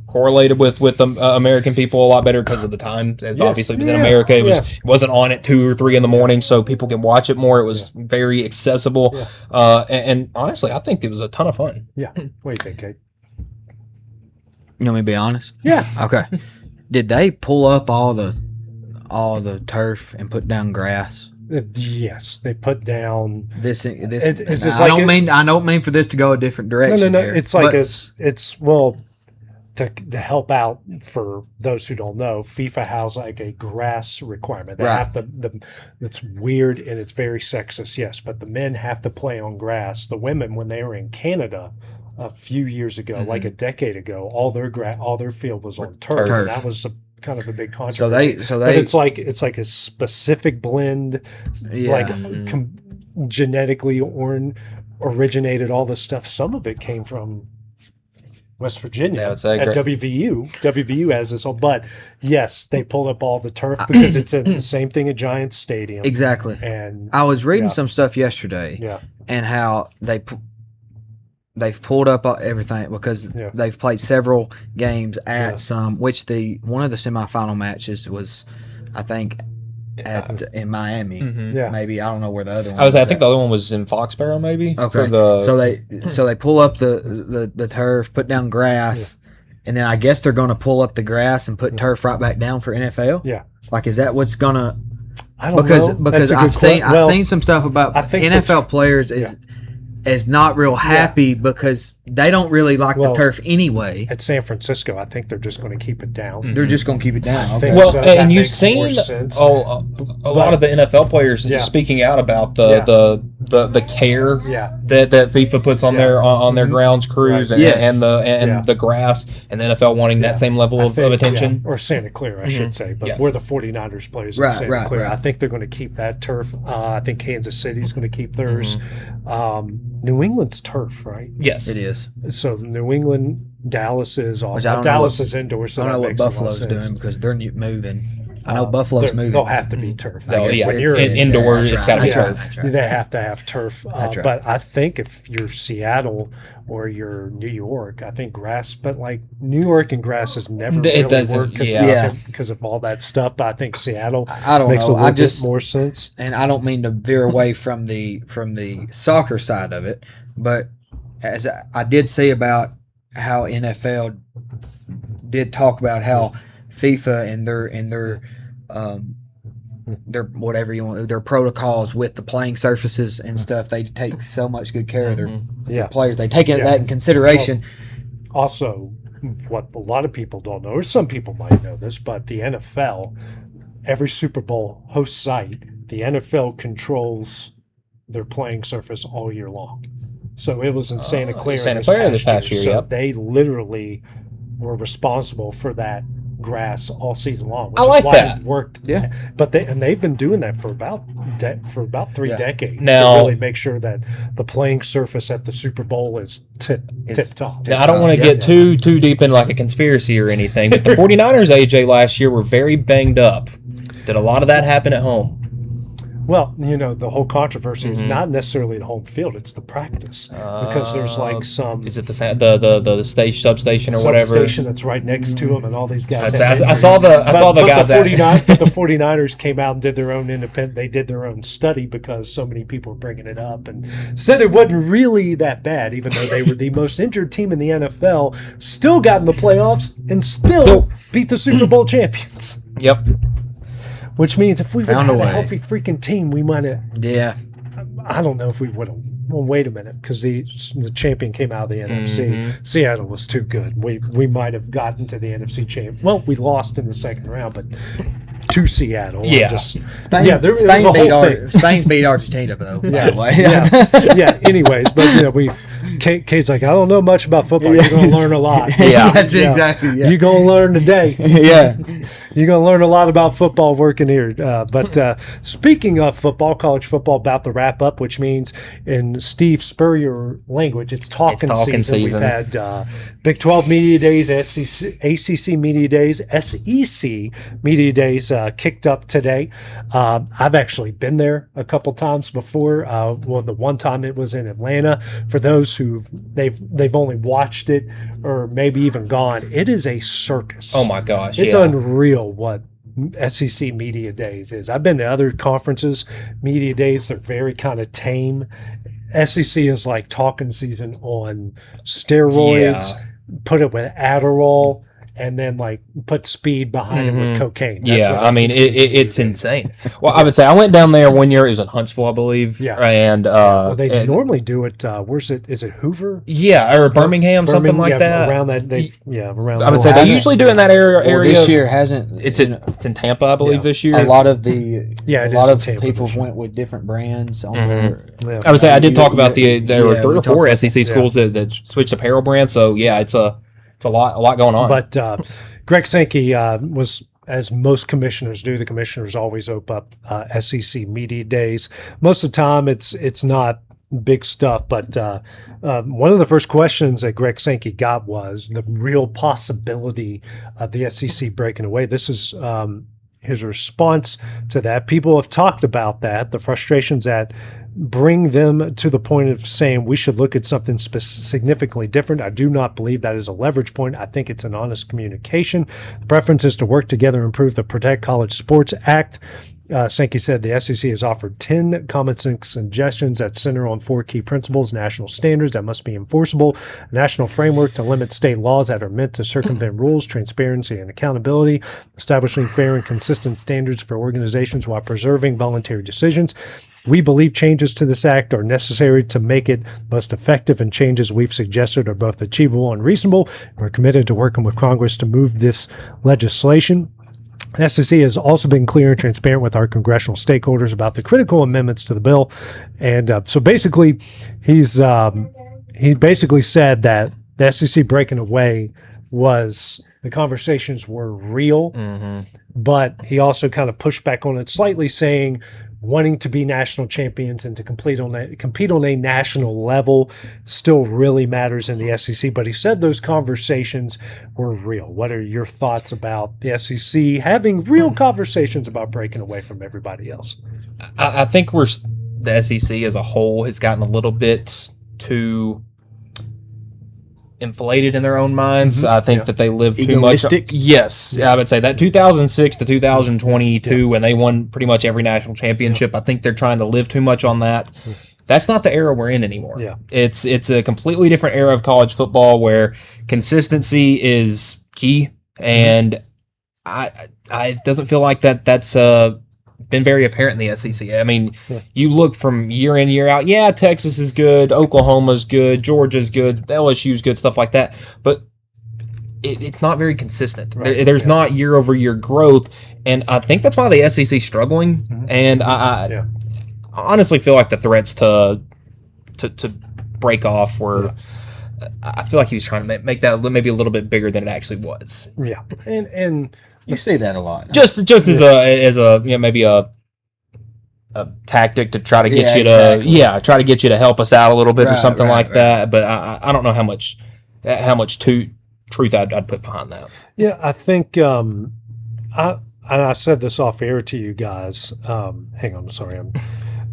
correlated with the American people a lot better because of the time. Obviously, it was in America. It wasn't on at 2 or 3 in the morning, so people could watch it more. It was very accessible. And honestly, I think it was a ton of fun. Yeah. What do you think, Kate? You want me to be honest? Yeah. Okay. Did they pull up all the turf and put down grass? Yes, they put down this. I don't mean for this to go a different direction. No. It's like to help out for those who don't know, FIFA has like a grass requirement. They have to. It's weird and it's very sexist, yes, but the men have to play on grass. The women, when they were in Canada a few years ago, like a decade ago, all their field was on turf. And that was kind of a big controversy. But it's like a specific blend, genetically originated. All this stuff. Some of it came from West Virginia at WVU. WVU has this, but yes, they pulled up all the turf because it's the same thing at Giants Stadium. Exactly. And I was reading some stuff yesterday, and how they've pulled up everything because they've played several games at which one of the semifinal matches was, I think, in Miami. Maybe I don't know where the other one was. I think the other one was in Foxborough, maybe. Okay. So they pull up the turf, put down grass, and then I guess they're going to pull up the grass and put turf right back down for NFL. Yeah. Like, is that what's gonna? I don't know. Because I've seen some stuff about NFL players is not real happy because they don't really like the turf anyway. At San Francisco, I think they're just going to keep it down. They're just going to keep it down. And you've seen a lot of the NFL players speaking out about the care that FIFA puts on their grounds crews and the grass, and the NFL wanting that same level of attention. Or Santa Clara, I should say. But where the 49ers plays in Santa Clara. I think they're going to keep that turf. I think Kansas City's going to keep theirs. New England's turf, right? Yes, it is. So New England, Dallas is on. Dallas is indoor. So I don't know what Buffalo's doing because they're moving. I know Buffalo's moving. They'll have to be turf. When you're indoor, it's got to be turf. They have to have turf. But I think if you're Seattle or you're New York, I think grass. But like New York and grass has never really worked because of all that stuff. But I think Seattle makes a little bit more sense. And I don't mean to veer away from the soccer side of it, but as I did say about how NFL did talk about how FIFA and their whatever you want, their protocols with the playing surfaces and stuff, they take so much good care of their players. They take that in consideration. Well, also, what a lot of people don't know, or some people might know this, but the NFL, every Super Bowl host site, the NFL controls their playing surface all year long. So it was in Santa Clara this past year. So they literally were responsible for that grass all season long, which is why it worked. Yeah, but they've been doing that for about 3 decades now, to really make sure that the playing surface at the Super Bowl is tip top. Now, I don't want to get too deep in like a conspiracy or anything, but the 49ers, AJ, last year were very banged up. Did a lot of that happen at home? Well, the whole controversy is not necessarily the home field; it's the practice because there's like some. Is it the station substation or whatever? Substation that's right next to them, and all these guys. I saw the guys. But the 49ers came out and did their own independent. They did their own study because so many people were bringing it up and said it wasn't really that bad, even though they were the most injured team in the NFL. Still got in the playoffs and still beat the Super Bowl champions. Yep. Which means if we would have had a healthy freaking team, we might have. Yeah. I don't know if we would have. Well, wait a minute, because the champion came out of the NFC. Seattle was too good. We might have gotten to the NFC champ. Well, we lost in the second round, but to Seattle. Yeah. Spain beat Argentina, though. By the way. Anyways, but Kate's like, I don't know much about football. You're going to learn a lot. That's exactly. Yeah. You're going to learn today. Yeah. You're going to learn a lot about football working here. But speaking of football, college football about to wrap up, which means in Steve Spurrier language, it's talking season. We've had Big 12 Media Days, ACC Media Days, SEC Media Days kicked up today. I've actually been there a couple times before. The one time it was in Atlanta. For those they've only watched it or maybe even gone, it is a circus. Oh my gosh, it's unreal what SEC Media Days is. I've been to other conferences, Media Days, they're very kind of tame. SEC is like talking season on steroids, put it with Adderall, and then like put speed behind it with cocaine. That's it's insane. Well, I would say I went down there one year. It was in Huntsville, I believe. Yeah, and they normally do it. Where's it? Is it Hoover? Yeah, or Birmingham, something like that. Around that, around. I would say they usually do in that area. This year hasn't. It's in Tampa, I believe. This year, a lot of people went with different brands on their. Yeah. I would say I did talk about there were 3 or 4 SEC schools that switched apparel brands. So yeah, it's a lot going on. But Greg Sankey was, as most commissioners do, the commissioners always open up SEC Media Days. Most of the time it's not big stuff, but one of the first questions that Greg Sankey got was the real possibility of the SEC breaking away. This is his response to that. People have talked about that, the frustrations that bring them to the point of saying we should look at something significantly different. I do not believe that is a leverage point. I think it's an honest communication. The preference is to work together and improve the Protect College Sports Act. Sankey said the SEC has offered 10 common sense suggestions that center on 4 key principles: national standards that must be enforceable, a national framework to limit state laws that are meant to circumvent rules, transparency and accountability, establishing fair and consistent standards for organizations while preserving voluntary decisions. We believe changes to this act are necessary to make it most effective, and changes we've suggested are both achievable and reasonable. We're committed to working with Congress to move this legislation. The SEC has also been clear and transparent with our congressional stakeholders about the critical amendments to the bill. And so basically, he basically said that the SEC breaking away was, the conversations were real, but he also kind of pushed back on it slightly, saying wanting to be national champions and to compete on a national level still really matters in the SEC. But he said those conversations were real. What are your thoughts about the SEC having real conversations about breaking away from everybody else? I think the SEC as a whole has gotten a little bit too inflated in their own minds. I think that they live too much. Yes, I would say that 2006 to 2022, when they won pretty much every national championship, I think they're trying to live too much on that. That's not the era we're in anymore. It's a completely different era of college football where consistency is key, and I it doesn't feel like that's been very apparent in the SEC. I mean, you look from year in, year out, Texas is good, Oklahoma's good, Georgia's good, LSU's good, stuff like that, but it's not very consistent. There's not year-over-year growth, and I think that's why the SEC is struggling, and I honestly feel like the threats to break off were... I feel like he was trying to make that maybe a little bit bigger than it actually was. Yeah, and you say that a lot. Just as a maybe a tactic to try to get you to try to get you to help us out a little bit or something like that. But I don't know how much truth I'd put behind that. Yeah, I think I said this off air to you guys. Hang on, sorry,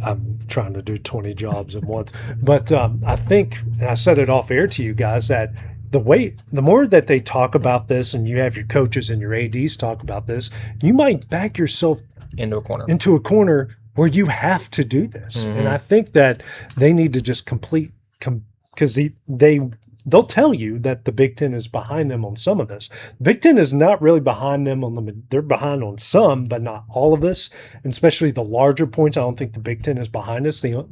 I'm trying to do 20 jobs at once. But I think, and I said it off air to you guys, that the more that they talk about this, and you have your coaches and your ADs talk about this, you might back yourself into a corner where you have to do this. And I think that they need to just because they'll tell you that the Big Ten is behind them on some of this. The Big Ten is not really behind them they're behind on some, but not all of this, and especially the larger points. I don't think the Big Ten is behind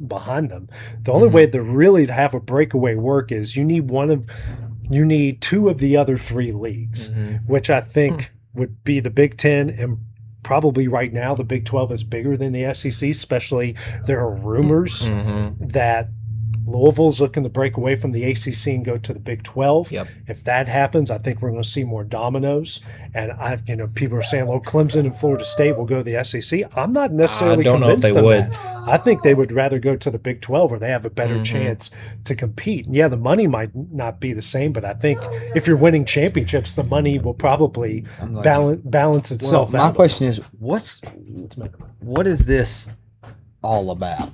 behind them. The only way to really have a breakaway work is you need 2 of the other 3 leagues, which I think would be the Big Ten, and probably right now the Big 12 is bigger than the SEC, especially there are rumors that Louisville's looking to break away from the ACC and go to the Big 12. If that happens, I think we're going to see more dominoes. And people are saying, Clemson and Florida State will go to the SEC. I'm not necessarily convinced of that. I think they would rather go to the Big 12 where they have a better chance to compete. Yeah, the money might not be the same, but I think if you're winning championships, the money will probably balance itself out. My question is, what is this all about?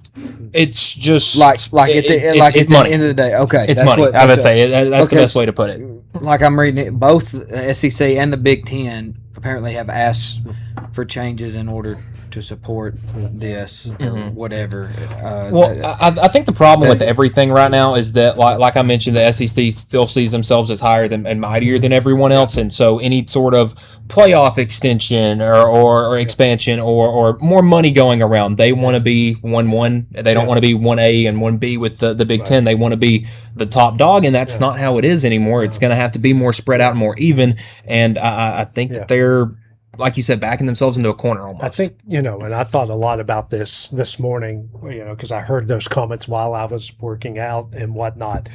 It's just like at the end of the day. Okay, it's money. I would say that's the best way to put it. Like I'm reading it, both SEC and the Big Ten apparently have asked for changes in order to support this or whatever. I think the problem with everything right now is that, like I mentioned, the SEC still sees themselves as higher than and mightier than everyone else, and so any sort of playoff extension or expansion or more money going around, they want to be 1-1. They don't want to be 1A and 1B with the Big Ten. They want to be the top dog, and that's not how it is anymore. It's going to have to be more spread out and more even, and I think that they're, like you said, backing themselves into a corner almost. I think, and I thought a lot about this morning, because I heard those comments while I was working out and whatnot.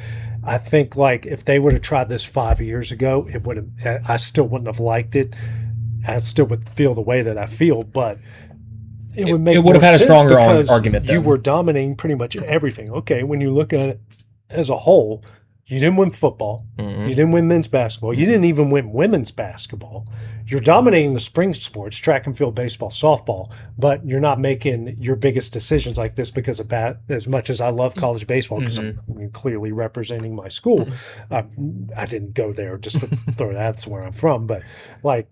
I think, if they would have tried this 5 years ago, I still wouldn't have liked it. I still would feel the way that I feel, but it would have had a stronger argument. You were dominating pretty much everything. Okay, when you look at it as a whole, You didn't win football. Mm-hmm. You didn't win men's basketball. You didn't even win women's basketball. You're dominating the spring sports, track and field, baseball, softball, but you're not making your biggest decisions like this because of that. As much as I love college baseball, because I'm clearly representing my school, I didn't go there just to throw that's where I'm from, but like,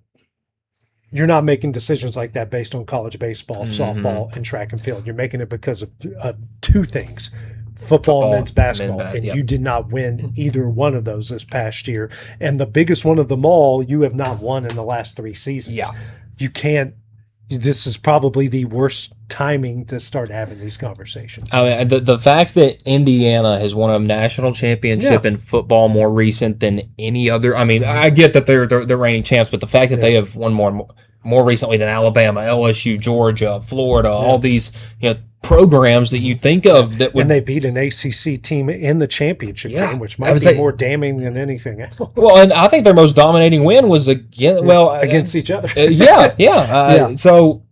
you're not making decisions like that based on college baseball, softball, and track and field. You're making it because of two things. Football and men's basketball, and you did not win either one of those this past year. And the biggest one of them all, you have not won in the last 3 seasons. Yeah. You can't. This is probably the worst timing to start having these conversations. I mean, the fact that Indiana has won a national championship in football more recent than any other. I mean, I get that they're reigning champs, but the fact that they have won more recently than Alabama, LSU, Georgia, Florida, all these programs that you think of that would, and they beat an ACC team in the championship game, which might be more damning than anything else. Well, and I think their most dominating win was against each other. So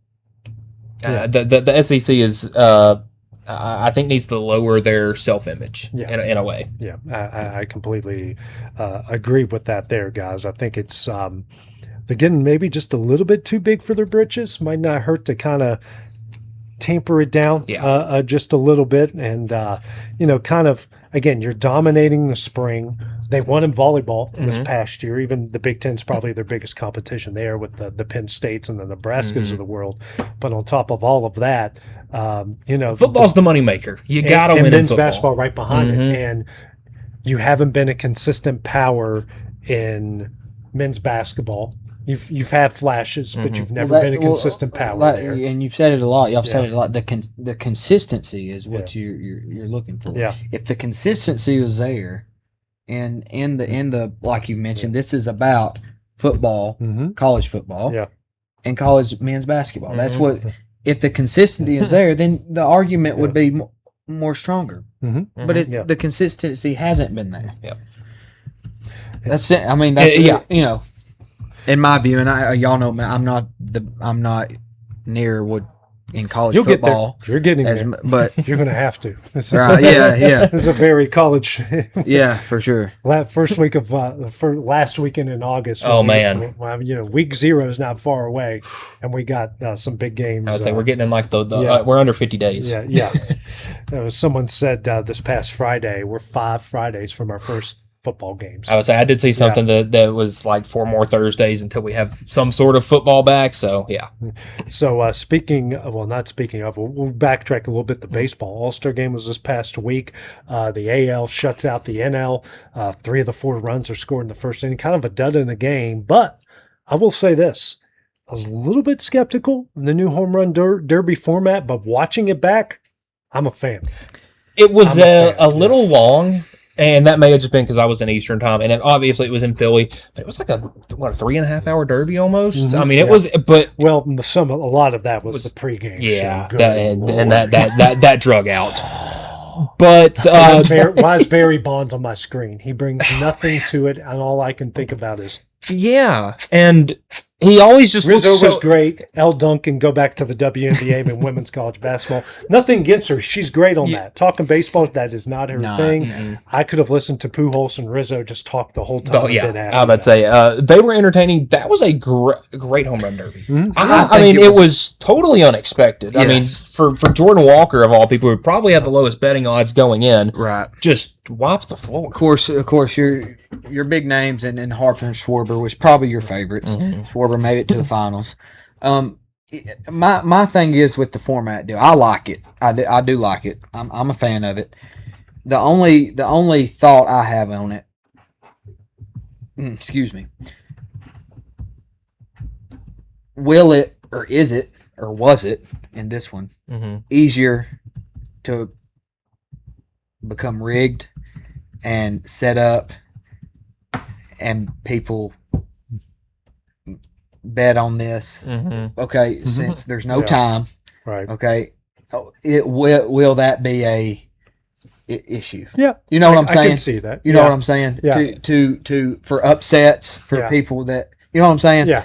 the SEC is I think needs to lower their self-image in a way. Yeah, I completely agree with that there, guys. I think it's they're getting maybe just a little bit too big for their britches. Might not hurt to kind of tamper it down just a little bit. And, kind of, again, you're dominating the spring. They won in volleyball this past year. Even the Big Ten's probably their biggest competition there with the Penn States and the Nebraskas of the world. But on top of all of that, football's the moneymaker. You got to win in men's football. Basketball right behind it. And you haven't been a consistent power in men's basketball. You've had flashes, but you've never been a consistent power there. And you've said it a lot. Y'all said it a lot. The consistency is what you're looking for. Yeah. If the consistency was there, and in the like you mentioned, this is about football, college football, and college men's basketball. That's what. If the consistency is there, then the argument would be more stronger. But the consistency hasn't been there. That's it. I mean, that's in my view, and y'all know, I'm not near what in college You'll football. Get there. You're getting there, but you're going to have to. This is This is a very college. For sure. First week of for last weekend in August. Week 0 is not far away, and we got some big games. I would say we're getting in like we're under 50 days. Someone said this past Friday we're 5 Fridays from our first football games. I would say I did see something that was like 4 more Thursdays until we have some sort of football back. So So we'll backtrack a little bit. The baseball All Star Game was this past week. The AL shuts out the NL. 3 of the 4 runs are scored in the first inning. Kind of a dud in the game, but I will say this: I was a little bit skeptical of the new home run derby format, but watching it back, I'm a fan. It was a little long. And that may have just been because I was in Eastern time, and then obviously it was in Philly. But it was like a 3.5-hour derby almost. I mean, it was, but a lot of that was the pregame. Yeah, that drug out. But why is Barry Bonds on my screen? He brings nothing to it, and all I can think about is and he always just Rizzo was great. Elle Duncan, go back to the WNBA and women's college basketball. Nothing against her. She's great on that. Talking baseball, that is not her thing. I could have listened to Pujols and Rizzo just talk the whole time. I would say they were entertaining. That was a great home run derby. I mean, it was totally unexpected. Yes. I mean, for Jordan Walker, of all people, who probably had the lowest betting odds going in, just wiped the floor. Of course, your big names and Harper and Schwarber was probably your favorites. Schwarber made it to the finals. My thing is with the format deal. I like it. I do like it. I'm a fan of it. The only thought I have on it. Excuse me. Will it, or is it, or was it in this one easier to become rigged and set up, and people bet on this? Okay, since there's no time, right? Okay, will that be a issue? Yeah, you know what I'm saying. I can see that. You know what I'm saying. Yeah. To for upsets for people that you know what I'm saying. Yeah.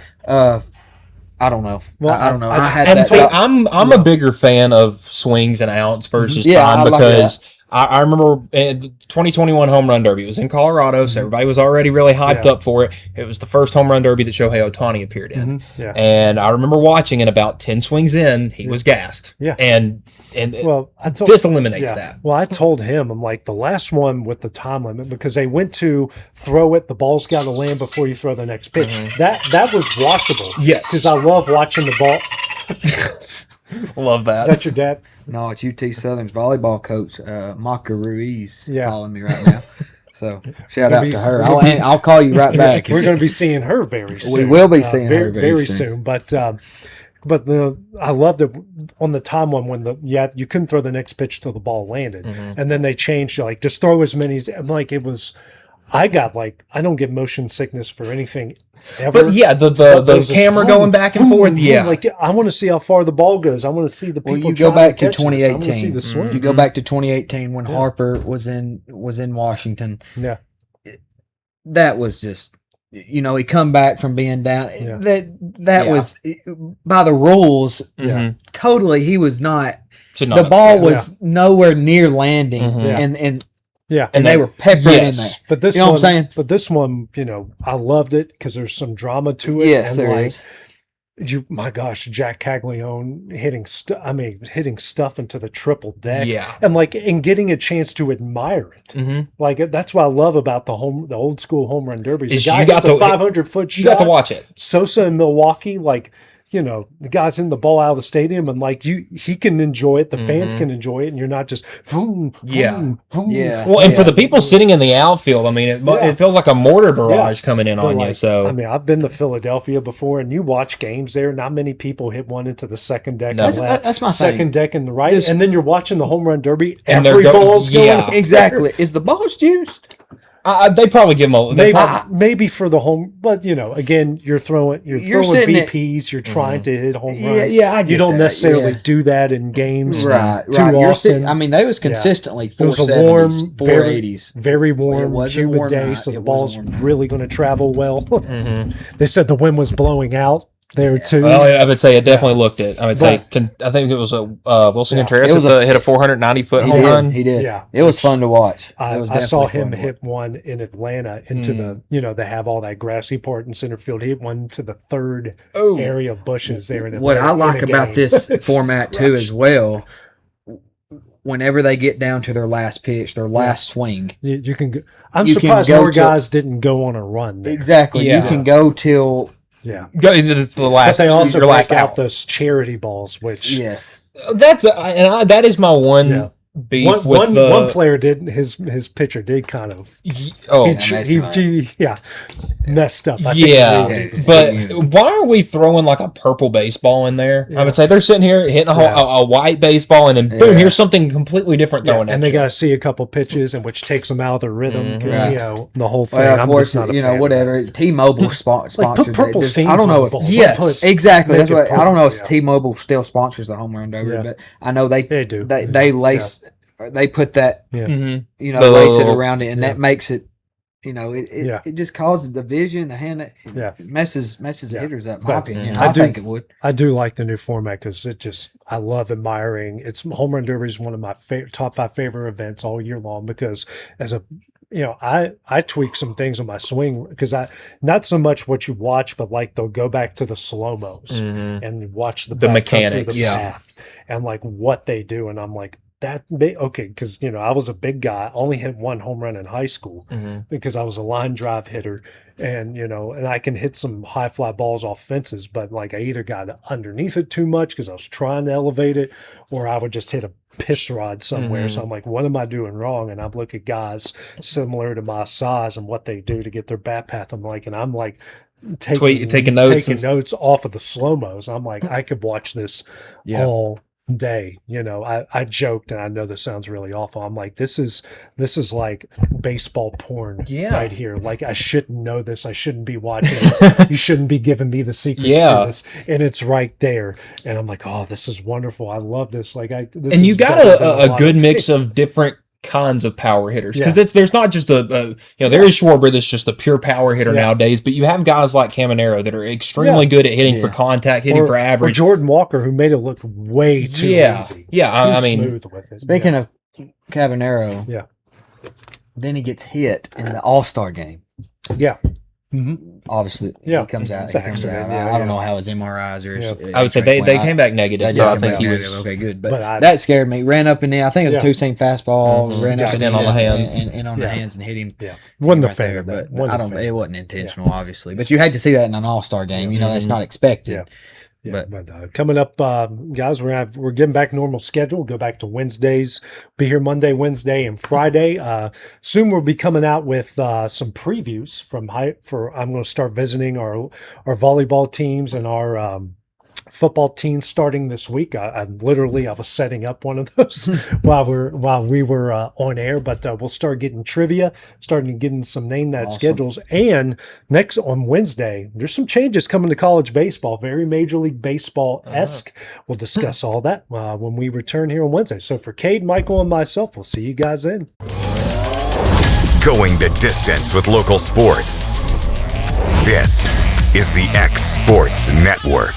I don't know. Well, I don't know. I'm a bigger fan of swings and outs versus time because I remember the 2021 home run derby. It was in Colorado, so everybody was already really hyped up for it. It was the first home run derby that Shohei Ohtani appeared in. And I remember watching, and about 10 swings in, he was gassed. And well, this eliminates that. Well, I told him, I'm like, the last one with the time limit, because they went to throw it, the ball's got to land before you throw the next pitch. That was watchable. Yes. Because I love watching the ball. Love that. Is that your dad? No, it's UT Southern's volleyball coach, Maka Ruiz, calling me right now. So shout out to her. I'll call you right back. We're going to be seeing her very soon. We will be seeing her very soon. But I loved it on the time one when you couldn't throw the next pitch till the ball landed, and then they changed like just throw as many. Like it was. I don't get motion sickness for anything ever. But yeah, the camera going back and forth. Like I want to see how far the ball goes. I want to see the people. Well, you go back to 2018. See the swing. You go back to 2018 when Harper was in Washington. Yeah, that was just he come back from being down. That was by the rules. Totally, he was not. The ball was nowhere near landing, and they were peppering in there. But this you know what I'm saying? But this one, I loved it because there's some drama to it. Yes, and there is. My gosh, Jack Caglione hitting stuff into the triple deck, and getting a chance to admire it. Like that's what I love about the old school home run derbies. The guy hits a 500-foot shot. You got to watch it. Sosa in Milwaukee, the guy's in the ball out of the stadium, and he can enjoy it. The fans can enjoy it, and you're not just boom, boom, boom. Well, and for the people sitting in the outfield, I mean, it feels like a mortar barrage coming in on you. So I mean, I've been to Philadelphia before, and you watch games there. Not many people hit one into the second deck. No. That's my second deck in the right, and then you're watching the home run derby. And every ball's going exactly. Is the balls juiced? They probably give them maybe for the home, but again, you're throwing BPs. You're trying to hit home runs. You don't necessarily do that in games, right? Too often. I mean, they was consistently 470s, it was a warm, 480s, very warm, humid day, so the ball's really going to travel well. They said the wind was blowing out there too. Well, I would say it definitely looked it. I would say I think it was Wilson Contreras hit a 490-foot home run. He did. Yeah, it was fun to watch. I saw him hit one in Atlanta into the they have all that grassy part in center field. He hit one to the third area of bushes there in Atlanta. What I like about this format too as well, whenever they get down to their last pitch, their last swing, you can go. I'm surprised more guys didn't go on a run there. Exactly. You can go till go into the last. But they also break out those charity balls, which that is my one beef with one player did his pitcher did kind of messed up. But why are we throwing like a purple baseball in there? I would say they're sitting here hitting a white baseball, and then boom, here's something completely different throwing. And they got to see a couple pitches, and which takes them out of their rhythm. The whole thing. Well, of course, whatever. T-Mobile sponsored. Put purple scenes. I don't know. Exactly. That's what I don't know. If T-Mobile still sponsors the home run derby, but I know they do. They lace. They put that, lace it around it, and that makes it, it just causes the vision, the hand, it messes the hitters up. In my opinion, I think it would. I do like the new format because I love admiring. It's home run derby is one of my top 5 favorite events all year long because I tweak some things on my swing because not so much what you watch, but like they'll go back to the slow-mos and watch the mechanics, and like what they do, and I'm like. Because I was a big guy. Only hit one home run in high school because I was a line drive hitter, and and I can hit some high fly balls off fences, but like I either got underneath it too much because I was trying to elevate it, or I would just hit a piss rod somewhere. So I'm like, what am I doing wrong? And I look at guys similar to my size and what they do to get their bat path. I'm like taking notes off of the slow mos. I'm like, I could watch this all day. I joked, and I know this sounds really awful. I'm like, this is like baseball porn right here. Like I shouldn't know this. I shouldn't be watching this. You shouldn't be giving me the secrets to this. And it's right there. And I'm like, oh, this is wonderful. I love this. Like you got a good mix of different kinds of power hitters because there's not just there is Schwarber that's just a pure power hitter nowadays, but you have guys like Caminero that are extremely good at hitting for contact, hitting for average. Or Jordan Walker, who made it look way too easy. I mean, smooth with it. Speaking of Cabanero. Yeah. Then he gets hit in the All Star Game. Yeah. Obviously, Yeah. he comes out. It's He an comes accident, out. yeah, I don't know how his MRIs or. Yeah. I would say they came back negative, so I think he was okay. Good, but But that scared me. Ran up and in. I think it was Yeah. a two-seam fastball. Ran up Got and in on the hands. and on the hands and hit him. Yeah. Wasn't a right fan there, of that. but Wasn't I a don't. fan. It wasn't intentional, obviously. But you hate to see that in an All Star game. You know, that's not expected. Yeah. Yeah, but coming up, guys, we're getting back normal schedule. We'll go back to Wednesdays. Be here Monday, Wednesday, and Friday. Soon we'll be coming out with some previews I'm going to start visiting our volleyball teams and our football teams starting this week. I was setting up one of those while we were on air, but we'll start getting trivia, starting getting some name that schedules. And next on Wednesday, there's some changes coming to college baseball, very Major League Baseball-esque. We'll discuss all that when we return here on Wednesday. So for Cade, Michael, and myself, we'll see you guys then. Going the distance with local sports. This is the X Sports Network.